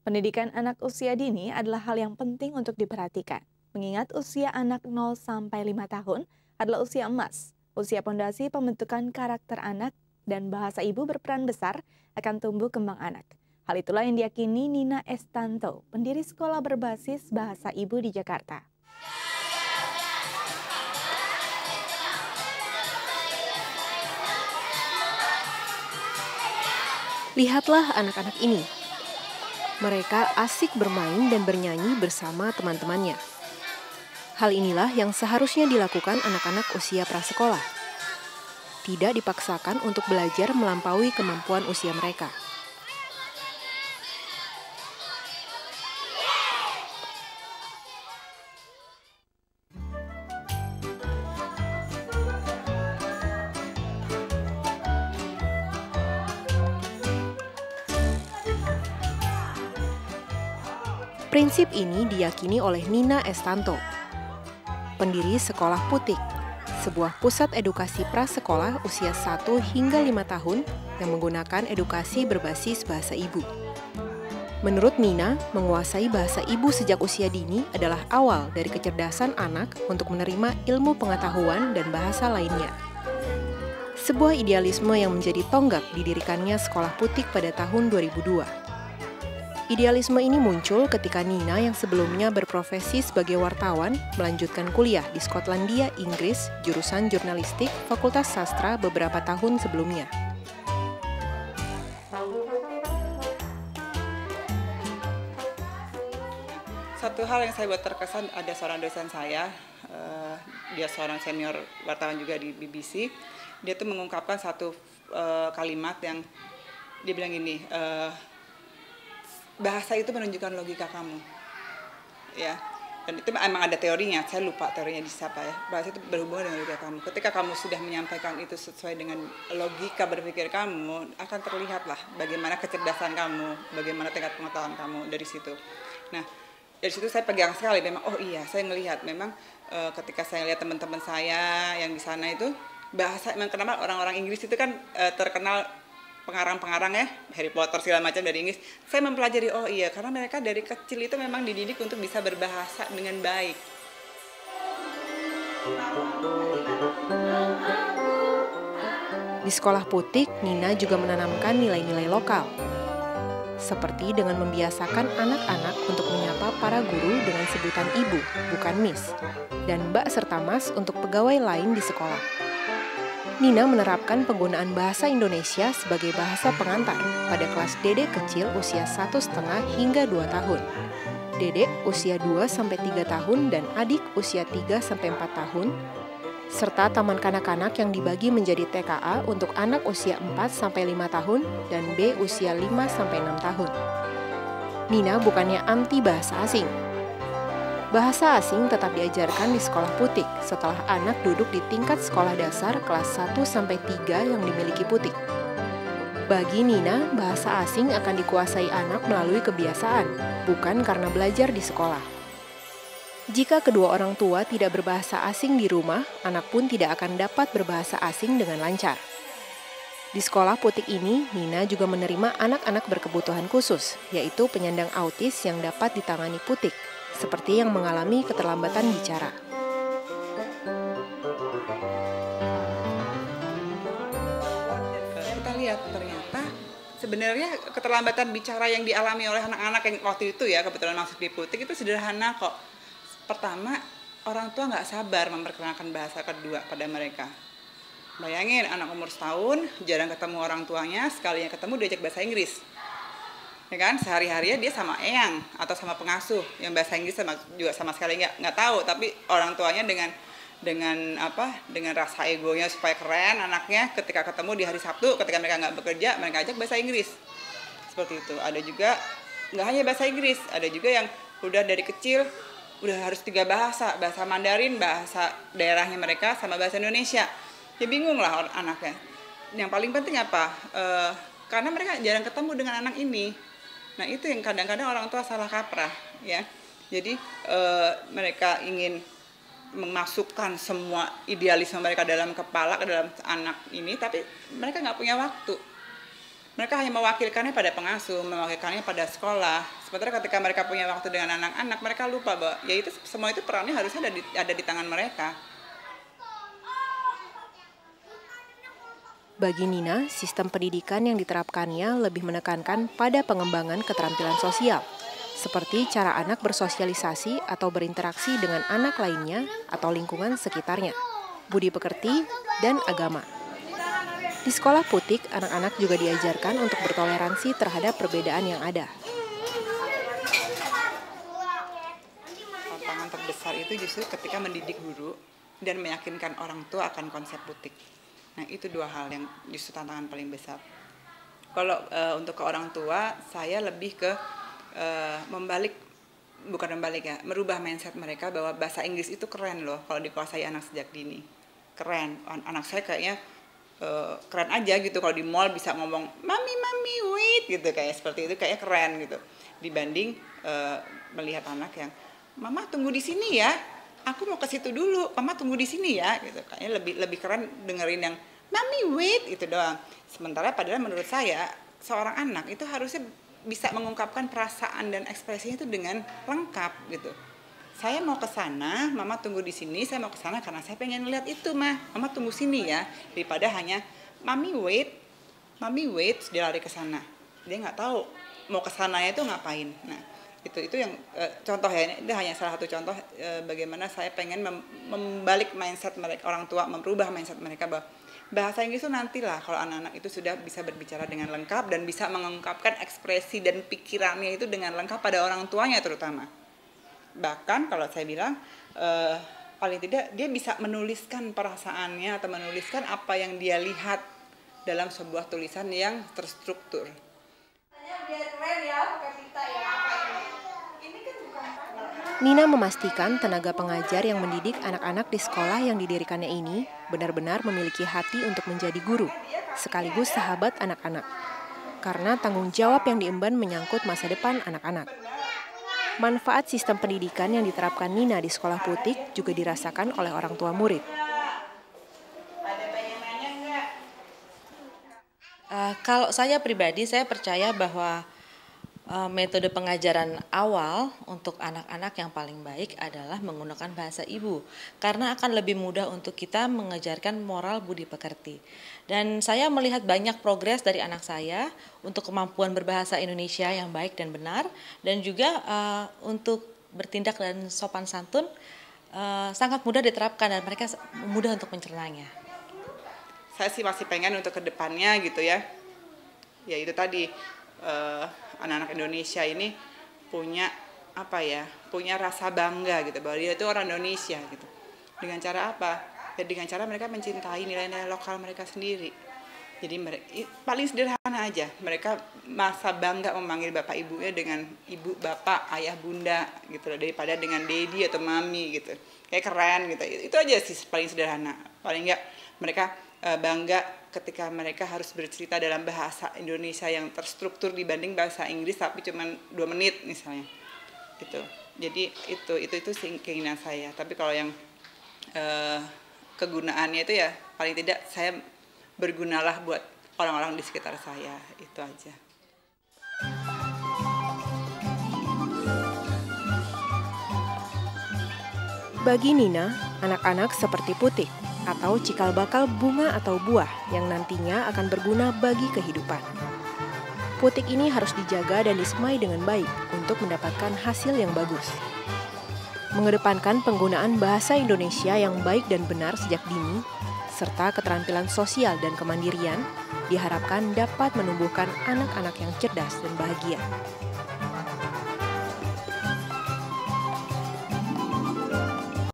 Pendidikan anak usia dini adalah hal yang penting untuk diperhatikan. Mengingat usia anak 0 sampai 5 tahun adalah usia emas. Usia pondasi pembentukan karakter anak dan bahasa ibu berperan besar akan tumbuh kembang anak. Hal itulah yang diyakini Nina Estanto, pendiri sekolah berbasis bahasa ibu di Jakarta. Lihatlah anak-anak ini. Mereka asik bermain dan bernyanyi bersama teman-temannya. Hal inilah yang seharusnya dilakukan anak-anak usia prasekolah. Tidak dipaksakan untuk belajar melampaui kemampuan usia mereka. Prinsip ini diyakini oleh Nina Estanto, pendiri Sekolah Putik, sebuah pusat edukasi prasekolah usia 1 hingga 5 tahun yang menggunakan edukasi berbasis bahasa ibu. Menurut Nina, menguasai bahasa ibu sejak usia dini adalah awal dari kecerdasan anak untuk menerima ilmu pengetahuan dan bahasa lainnya. Sebuah idealisme yang menjadi tonggak didirikannya Sekolah Putik pada tahun 2002. Idealisme ini muncul ketika Nina yang sebelumnya berprofesi sebagai wartawan melanjutkan kuliah di Skotlandia, Inggris, jurusan jurnalistik, Fakultas Sastra beberapa tahun sebelumnya. Satu hal yang saya buat terkesan, ada seorang dosen saya, dia seorang senior wartawan juga di BBC, dia tuh mengungkapkan satu kalimat yang dia bilang gini, bahasa itu menunjukkan logika kamu, ya. Dan itu emang ada teorinya, saya lupa teorinya di siapa ya. Bahasa itu berhubungan dengan logika kamu. Ketika kamu sudah menyampaikan itu sesuai dengan logika berpikir kamu, akan terlihatlah bagaimana kecerdasan kamu, bagaimana tingkat pengetahuan kamu dari situ. Nah, dari situ saya pegang sekali, memang oh iya, saya ngelihat memang ketika saya lihat teman-teman saya yang di sana itu bahasa, memang kenapa orang-orang Inggris itu kan terkenal pengarang-pengarang ya, Harry Potter segala macam dari Inggris. Saya mempelajari, oh iya, karena mereka dari kecil itu memang dididik untuk bisa berbahasa dengan baik. Di Sekolah Putik, Nina juga menanamkan nilai-nilai lokal, seperti dengan membiasakan anak-anak untuk menyapa para guru dengan sebutan ibu, bukan miss, dan mbak serta mas untuk pegawai lain di sekolah. Nina menerapkan penggunaan bahasa Indonesia sebagai bahasa pengantar pada kelas dedek kecil usia 1,5 hingga 2 tahun, dedek usia 2-3 tahun dan adik usia 3-4 tahun, serta taman kanak-kanak yang dibagi menjadi TKA untuk anak usia 4-5 tahun dan B usia 5-6 tahun. Nina bukannya anti bahasa asing. Bahasa asing tetap diajarkan di Sekolah Putik setelah anak duduk di tingkat sekolah dasar kelas 1-3 yang dimiliki Putik. Bagi Nina, bahasa asing akan dikuasai anak melalui kebiasaan, bukan karena belajar di sekolah. Jika kedua orang tua tidak berbahasa asing di rumah, anak pun tidak akan dapat berbahasa asing dengan lancar. Di Sekolah Putik ini, Nina juga menerima anak-anak berkebutuhan khusus, yaitu penyandang autis yang dapat ditangani Putik, seperti yang mengalami keterlambatan bicara. Kita lihat ternyata sebenarnya keterlambatan bicara yang dialami oleh anak-anak yang waktu itu ya kebetulan masuk di Putik itu sederhana kok. Pertama, orang tua nggak sabar memperkenalkan bahasa kedua pada mereka. Bayangin anak umur setahun, jarang ketemu orang tuanya, sekalinya ketemu diajak bahasa Inggris. Ya kan, sehari-harinya dia sama eyang atau sama pengasuh yang bahasa Inggris juga sama sekali nggak tahu, tapi orang tuanya dengan rasa egonya supaya keren anaknya ketika ketemu di hari Sabtu ketika mereka nggak bekerja mereka ajak bahasa Inggris seperti itu. Ada juga nggak hanya bahasa Inggris, ada juga yang udah dari kecil udah harus 3 bahasa, bahasa Mandarin, bahasa daerahnya mereka sama bahasa Indonesia. Ya bingung lah anaknya. Yang paling penting apa? Karena mereka jarang ketemu dengan anak ini. Nah itu yang kadang-kadang orang tua salah kaprah ya. Jadi mereka ingin memasukkan semua idealisme mereka dalam kepala ke dalam anak ini, tapi mereka nggak punya waktu. Mereka hanya mewakilkannya pada pengasuh, mewakilkannya pada sekolah. Sementara ketika mereka punya waktu dengan anak-anak, mereka lupa bahwa ya itu semua itu perannya harusnya ada di tangan mereka. Bagi Nina, sistem pendidikan yang diterapkannya lebih menekankan pada pengembangan keterampilan sosial, seperti cara anak bersosialisasi atau berinteraksi dengan anak lainnya atau lingkungan sekitarnya, budi pekerti, dan agama. Di sekolah Putik, anak-anak juga diajarkan untuk bertoleransi terhadap perbedaan yang ada. Tantangan terbesar itu justru ketika mendidik guru dan meyakinkan orang tua akan konsep Putik. Nah, itu dua hal yang justru tantangan paling besar. Kalau untuk ke orang tua, saya lebih ke merubah mindset mereka bahwa bahasa Inggris itu keren loh kalau dikuasai anak sejak dini. Keren. Anak saya kayaknya keren aja gitu kalau di mall bisa ngomong mami wait gitu, kayak seperti itu, kayak keren gitu. Dibanding melihat anak yang mama tunggu di sini ya. Aku mau ke situ dulu, mama tunggu di sini ya, gitu. Kayaknya lebih keren dengerin yang mami wait itu doang. Sementara padahal menurut saya seorang anak itu harusnya bisa mengungkapkan perasaan dan ekspresinya itu dengan lengkap gitu. Saya mau ke sana, mama tunggu di sini. Saya mau ke sana karena saya pengen lihat itu, mama tunggu sini ya. Daripada hanya mami wait, dia lari ke sana. Dia nggak tahu mau ke sananya itu ngapain. Nah, itu yang contoh ya, ini hanya salah satu contoh bagaimana saya pengen membalik mindset mereka, orang tua merubah mindset mereka bahwa bahasa Inggris itu nantilah kalau anak-anak itu sudah bisa berbicara dengan lengkap dan bisa mengungkapkan ekspresi dan pikirannya itu dengan lengkap pada orang tuanya terutama. Bahkan kalau saya bilang paling tidak dia bisa menuliskan perasaannya atau menuliskan apa yang dia lihat dalam sebuah tulisan yang terstruktur. Nina memastikan tenaga pengajar yang mendidik anak-anak di sekolah yang didirikannya ini benar-benar memiliki hati untuk menjadi guru, sekaligus sahabat anak-anak. Karena tanggung jawab yang diemban menyangkut masa depan anak-anak. Manfaat sistem pendidikan yang diterapkan Nina di sekolah Putik juga dirasakan oleh orang tua murid. Kalau saya pribadi, saya percaya bahwa metode pengajaran awal untuk anak-anak yang paling baik adalah menggunakan bahasa ibu, karena akan lebih mudah untuk kita mengajarkan moral budi pekerti. Dan saya melihat banyak progres dari anak saya untuk kemampuan berbahasa Indonesia yang baik dan benar, dan juga untuk bertindak dan sopan santun sangat mudah diterapkan dan mereka mudah untuk mencernanya. Saya sih masih pengen untuk kedepannya gitu ya. Ya itu tadi. Anak-anak Indonesia ini punya rasa bangga gitu bahwa dia itu orang Indonesia gitu. Dengan cara apa? Ya dengan cara mereka mencintai nilai-nilai lokal mereka sendiri. Jadi paling sederhana aja, mereka masa bangga memanggil bapak ibunya dengan ibu, bapak, ayah, bunda gitu daripada dengan daddy atau mami gitu. Kayak keren gitu. Itu aja sih paling sederhana. Paling enggak mereka bangga ketika mereka harus bercerita dalam bahasa Indonesia yang terstruktur dibanding bahasa Inggris tapi cuma 2 menit misalnya gitu. Jadi itu keinginan saya. Tapi kalau yang kegunaannya itu ya paling tidak saya bergunalah buat orang-orang di sekitar saya, itu aja. Bagi Nina, anak-anak seperti Putik atau cikal bakal bunga atau buah yang nantinya akan berguna bagi kehidupan. Putik ini harus dijaga dan disemai dengan baik untuk mendapatkan hasil yang bagus. Mengedepankan penggunaan bahasa Indonesia yang baik dan benar sejak dini, serta keterampilan sosial dan kemandirian, diharapkan dapat menumbuhkan anak-anak yang cerdas dan bahagia.